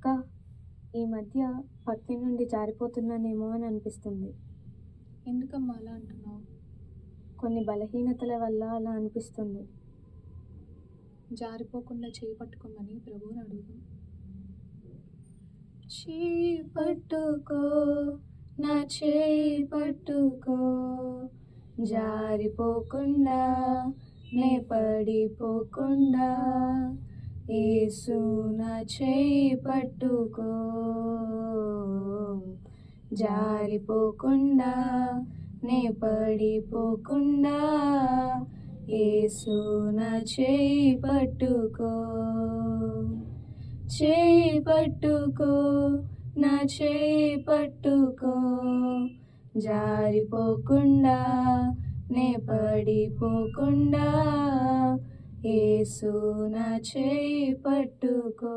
అక్క, ఈ మధ్య పత్తి నుండి జారిపోతున్నానేమో అని అనిపిస్తుంది. ఎందుకమ్మా అలా అంటున్నావు? కొన్ని బలహీనతల వల్ల అలా అనిపిస్తుంది. జారిపోకుండా చేయి పట్టుకోమని ప్రభువుని అడుగు. చేయి పట్టుకో, నా చేయి పట్టుకో, జారిపోకుండా నే పడిపోకుండా, యేసు నా చేయి పట్టుకో, జారిపోకుండా నే పడిపోకుండా, యేసు నా చేయి పట్టుకో. చేయి పట్టుకో, నా చేయి పట్టుకో, జారిపోకుండా నే పడిపోకుండా, యేసు నా చేయి పట్టుకో.